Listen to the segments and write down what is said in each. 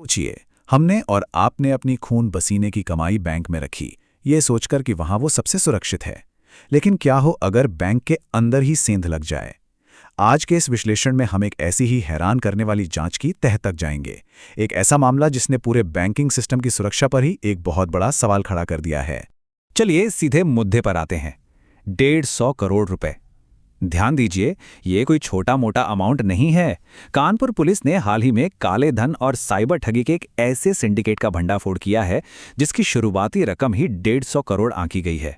सोचिए, हमने और आपने अपनी खून पसीने की कमाई बैंक में रखी, ये सोचकर कि वहां वो सबसे सुरक्षित है। लेकिन क्या हो अगर बैंक के अंदर ही सेंध लग जाए? आज के इस विश्लेषण में हम एक ऐसी ही हैरान करने वाली जांच की तह तक जाएंगे। एक ऐसा मामला जिसने पूरे बैंकिंग सिस्टम की सुरक्षा पर ही एक बहुत बड़ा सवाल खड़ा कर दिया है। चलिए सीधे मुद्दे पर आते हैं। 150 करोड़ रुपए। ध्यान दीजिए, ये कोई छोटा मोटा अमाउंट नहीं है। कानपुर पुलिस ने हाल ही में काले धन और साइबर ठगी के एक ऐसे सिंडिकेट का भंडाफोड़ किया है जिसकी शुरुआती रकम ही 150 करोड़ आंकी गई है।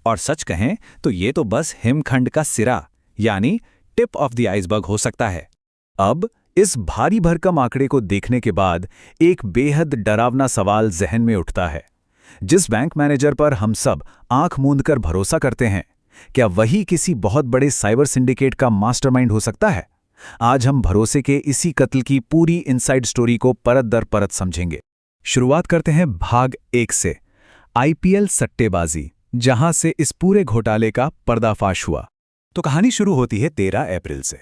और सच कहें तो ये तो बस हिमखंड का सिरा, यानी टिप ऑफ द आइसबर्ग हो सकता है। अब इस भारी भरकम आंकड़े को देखने के बाद एक बेहद डरावना सवाल जहन में उठता है। जिस बैंक मैनेजर पर हम सब आंख मूंदकर भरोसा करते हैं, क्या वही किसी बहुत बड़े साइबर सिंडिकेट का मास्टरमाइंड हो सकता है? आज हम भरोसे के इसी कत्ल की पूरी इनसाइड स्टोरी को परत दर परत समझेंगे। शुरुआत करते हैं भाग 1 से, आईपीएल सट्टेबाजी, जहां से इस पूरे घोटाले का पर्दाफाश हुआ। तो कहानी शुरू होती है 13 अप्रैल से।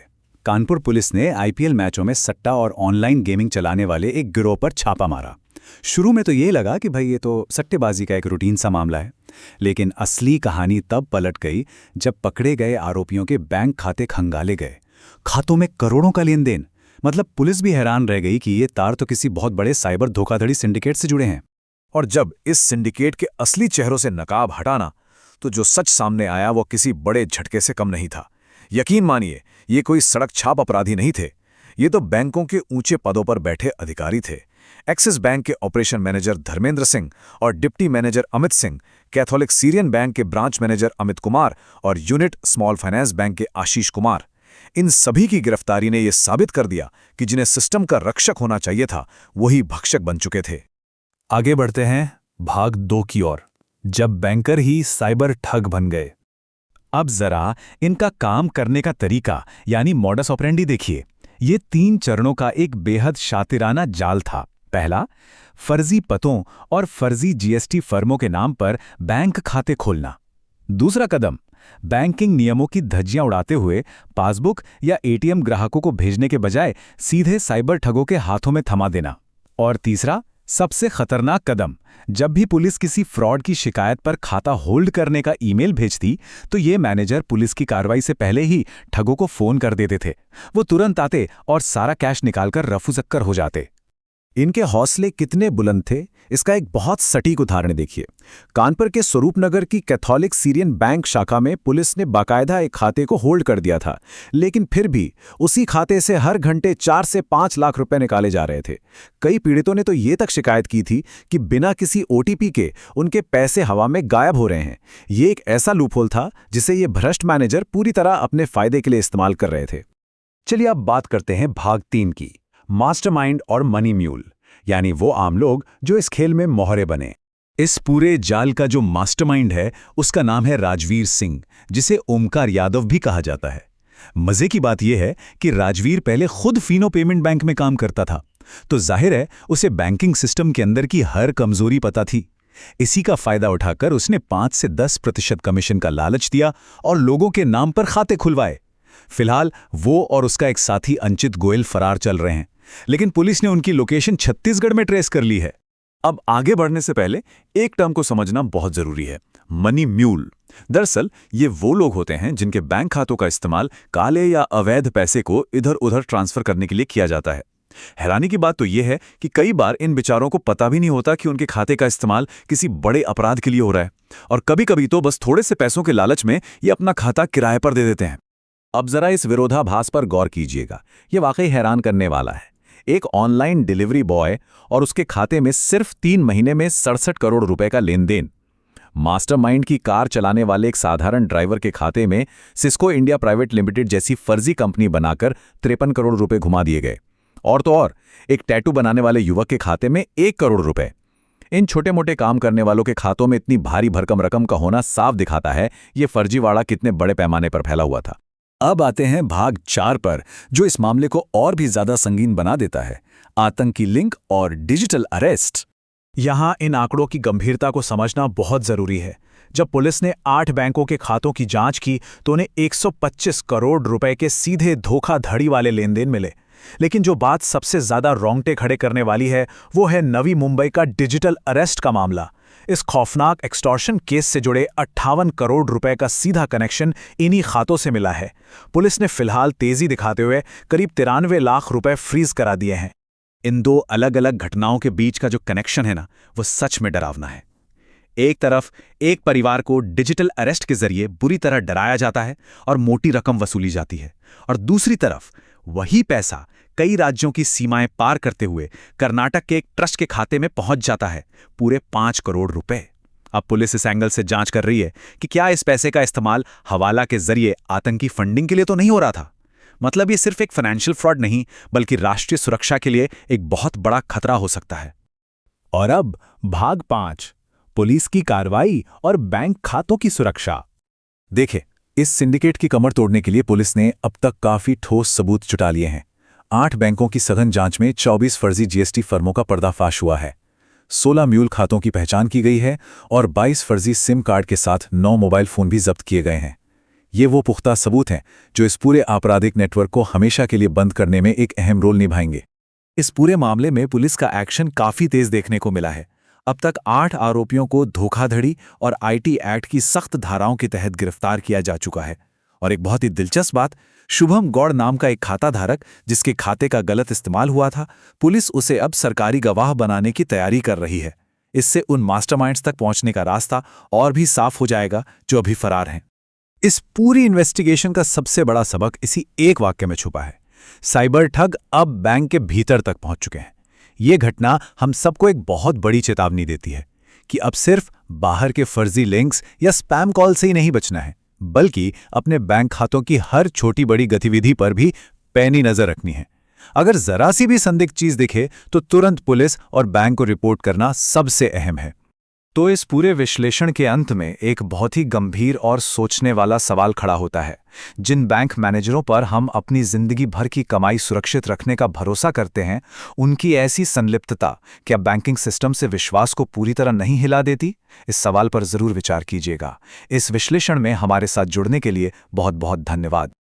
कानपुर पुलिस ने आईपीएल मैचों में सट्टा और ऑनलाइन गेमिंग चलाने वाले एक गिरोह पर छापा मारा। शुरू में तो ये लगा कि भाई ये तो सट्टेबाजी का एक रूटीन सा मामला है, लेकिन असली कहानी तब पलट गई जब पकड़े गए आरोपियों के बैंक खाते खंगाले गए। खातों में करोड़ों का लेन देन। मतलब पुलिस भी हैरान रह गई कि ये तार तो किसी बहुत बड़े साइबर धोखाधड़ी सिंडिकेट से जुड़े हैं। और जब इस सिंडिकेट के असली चेहरों से नकाब हटाना, तो जो सच सामने आया वो किसी बड़े झटके से कम नहीं था। यकीन मानिए, ये कोई सड़क छाप अपराधी नहीं थे। ये तो बैंकों के ऊंचे पदों पर बैठे अधिकारी थे। एक्सिस बैंक के ऑपरेशन मैनेजर धर्मेंद्र सिंह और deputy manager Amit Singh, Catholic Syrian bank के ब्रांच मैनेजर अमित कुमार और यूनिट स्मॉल फाइनेंस बैंक के आशीष कुमार। इन सभी की गिरफ्तारी ने यह साबित कर दिया कि जिन्हें सिस्टम का रक्षक होना चाहिए था, वही भक्षक बन चुके थे। आगे बढ़ते हैं भाग 2 की ओर, जब बैंकर ही साइबर ठग बन गए। अब जरा इनका काम करने का तरीका यानी मॉडस ऑपरेंडी देखिए। ये 3 चरणों का एक बेहद शातिराना जाल था। पहला, फर्जी पतों और फर्जी जीएसटी फर्मों के नाम पर बैंक खाते खोलना। दूसरा कदम, बैंकिंग नियमों की धज्जियां उड़ाते हुए पासबुक या एटीएम ग्राहकों को भेजने के बजाय सीधे साइबर ठगों के हाथों में थमा देना। और तीसरा, सबसे खतरनाक कदम, जब भी पुलिस किसी फ्रॉड की शिकायत पर खाता होल्ड करने का ईमेल भेजती, तो ये मैनेजर पुलिस की कार्रवाई से पहले ही ठगों को फोन कर देते थे। वो तुरंत आते और सारा कैश निकालकर रफूचक्कर हो जाते। इनके हौसले कितने बुलंद थे, इसका एक बहुत सटीक उदाहरण देखिए। कानपुर के स्वरूपनगर की कैथोलिक सीरियन बैंक शाखा में पुलिस ने बाकायदा एक खाते को होल्ड कर दिया था, लेकिन फिर भी उसी खाते से हर घंटे 4 से 5 लाख रुपए निकाले जा रहे थे। कई पीड़ितों ने तो ये तक शिकायत की थी कि बिना किसी ओटीपी के उनके पैसे हवा में गायब हो रहे हैं। ये एक ऐसा लूपहोल था जिसे ये भ्रष्ट मैनेजर पूरी तरह अपने फायदे के लिए इस्तेमाल कर रहे थे। चलिए अब बात करते हैं भाग 3 की, मास्टरमाइंड और मनी म्यूल, यानी वो आम लोग जो इस खेल में मोहरे बने। इस पूरे जाल का जो मास्टरमाइंड है उसका नाम है राजवीर सिंह, जिसे ओमकार यादव भी कहा जाता है। मजे की बात यह है कि राजवीर पहले खुद फीनो पेमेंट बैंक में काम करता था, तो जाहिर है उसे बैंकिंग सिस्टम के अंदर की हर कमजोरी पता थी। इसी का फायदा उठाकर उसने 5 से 10% कमीशन का लालच दिया और लोगों के नाम पर खाते खुलवाए। फिलहाल वो और उसका एक साथी अंचित गोयल फरार चल रहे हैं, लेकिन पुलिस ने उनकी लोकेशन छत्तीसगढ़ में ट्रेस कर ली है। अब आगे बढ़ने से पहले एक टर्म को समझना बहुत जरूरी है, मनी म्यूल। दरअसल ये वो लोग होते हैं जिनके बैंक खातों का इस्तेमाल काले या अवैध पैसे को इधर उधर ट्रांसफर करने के लिए किया जाता है। हैरानी की बात तो यह है कि कई बार इन बेचारों को पता भी नहीं होता कि उनके खाते का इस्तेमाल किसी बड़े अपराध के लिए हो रहा है, और कभी कभी तो बस थोड़े से पैसों के लालच में ये अपना खाता किराए पर दे देते हैं। अब जरा इस विरोधाभास पर गौर कीजिएगा, यह वाकई हैरान करने वाला है। एक ऑनलाइन डिलीवरी बॉय और उसके खाते में सिर्फ 3 महीने में 67 करोड़ रुपए का लेन देन। मास्टरमाइंड की कार चलाने वाले एक साधारण ड्राइवर के खाते में सिस्को इंडिया प्राइवेट लिमिटेड जैसी फर्जी कंपनी बनाकर 53 करोड़ रुपए घुमा दिए गए। और तो और, एक टैटू बनाने वाले युवक के खाते में 1 करोड़ रुपए। इन छोटे मोटे काम करने वालों के खातों में इतनी भारी भरकम रकम का होना साफ दिखाता है ये फर्जीवाड़ा कितने बड़े पैमाने पर फैला हुआ था। अब आते हैं भाग 4 पर, जो इस मामले को और भी ज्यादा संगीन बना देता है, आतंकी लिंक और डिजिटल अरेस्ट। यहां इन आंकड़ों की गंभीरता को समझना बहुत जरूरी है। जब पुलिस ने 8 बैंकों के खातों की जांच की तो उन्हें 125 करोड़ रुपए के सीधे धोखाधड़ी वाले लेनदेन मिले। लेकिन जो बात सबसे ज्यादा रोंगटे खड़े करने वाली है वो है नवी मुंबई का डिजिटल अरेस्ट का मामला। इस खौफनाक एक्सटॉर्शन केस से जुड़े 58 करोड़ रुपए का सीधा कनेक्शन इन्हीं खातों से मिला है। पुलिस ने फिलहाल तेजी दिखाते हुए करीब 93 लाख रुपए फ्रीज करा दिए हैं। इन दो अलग अलग घटनाओं के बीच का जो कनेक्शन है ना, वो सच में डरावना है। एक तरफ एक परिवार को डिजिटल अरेस्ट के जरिए बुरी तरह डराया जाता है और मोटी रकम वसूली जाती है, और दूसरी तरफ वही पैसा कई राज्यों की सीमाएं पार करते हुए कर्नाटक के एक ट्रस्ट के खाते में पहुंच जाता है, पूरे 5 करोड़ रुपए। अब पुलिस इस एंगल से जांच कर रही है कि क्या इस पैसे का इस्तेमाल हवाला के जरिए आतंकी फंडिंग के लिए तो नहीं हो रहा था। मतलब ये सिर्फ एक फाइनेंशियल फ्रॉड नहीं, बल्कि राष्ट्रीय सुरक्षा के लिए एक बहुत बड़ा खतरा हो सकता है। और अब भाग 5, पुलिस की कार्रवाई और बैंक खातों की सुरक्षा। देखें, इस सिंडिकेट की कमर तोड़ने के लिए पुलिस ने अब तक काफी ठोस सबूत जुटा लिए हैं। 8 बैंकों की सघन जांच में 24 फर्जी जीएसटी फर्मों का पर्दाफाश हुआ है, 16 म्यूल खातों की पहचान की गई है और 22 फर्जी सिम कार्ड के साथ 9 मोबाइल फोन भी जब्त किए गए हैं। ये वो पुख्ता सबूत हैं जो इस पूरे आपराधिक नेटवर्क को हमेशा के लिए बंद करने में एक अहम रोल निभाएंगे। इस पूरे मामले में पुलिस का एक्शन काफी तेज देखने को मिला है। अब तक 8 आरोपियों को धोखाधड़ी और आईटी एक्ट की सख्त धाराओं के तहत गिरफ्तार किया जा चुका है। और एक बहुत ही दिलचस्प बात, शुभम गौड़ नाम का एक खाता धारक जिसके खाते का गलत इस्तेमाल हुआ था, पुलिस उसे अब सरकारी गवाह बनाने की तैयारी कर रही है। इससे उन मास्टरमाइंड्स तक पहुंचने का रास्ता और भी साफ हो जाएगा जो अभी फरार हैं। इस पूरी इन्वेस्टिगेशन का सबसे बड़ा सबक इसी एक वाक्य में छुपा है। साइबर ठग अब बैंक के भीतर तक पहुंच चुके हैं। ये घटना हम सबको एक बहुत बड़ी चेतावनी देती है कि अब सिर्फ बाहर के फर्जी लिंक्स या स्पैम कॉल से ही नहीं बचना है, बल्कि अपने बैंक खातों की हर छोटी बड़ी गतिविधि पर भी पैनी नजर रखनी है। अगर जरा सी भी संदिग्ध चीज दिखे तो तुरंत पुलिस और बैंक को रिपोर्ट करना सबसे अहम है। तो इस पूरे विश्लेषण के अंत में एक बहुत ही गंभीर और सोचने वाला सवाल खड़ा होता है। जिन बैंक मैनेजरों पर हम अपनी जिंदगी भर की कमाई सुरक्षित रखने का भरोसा करते हैं, उनकी ऐसी संलिप्तता क्या बैंकिंग सिस्टम से विश्वास को पूरी तरह नहीं हिला देती? इस सवाल पर जरूर विचार कीजिएगा। इस विश्लेषण में हमारे साथ जुड़ने के लिए बहुत बहुत धन्यवाद।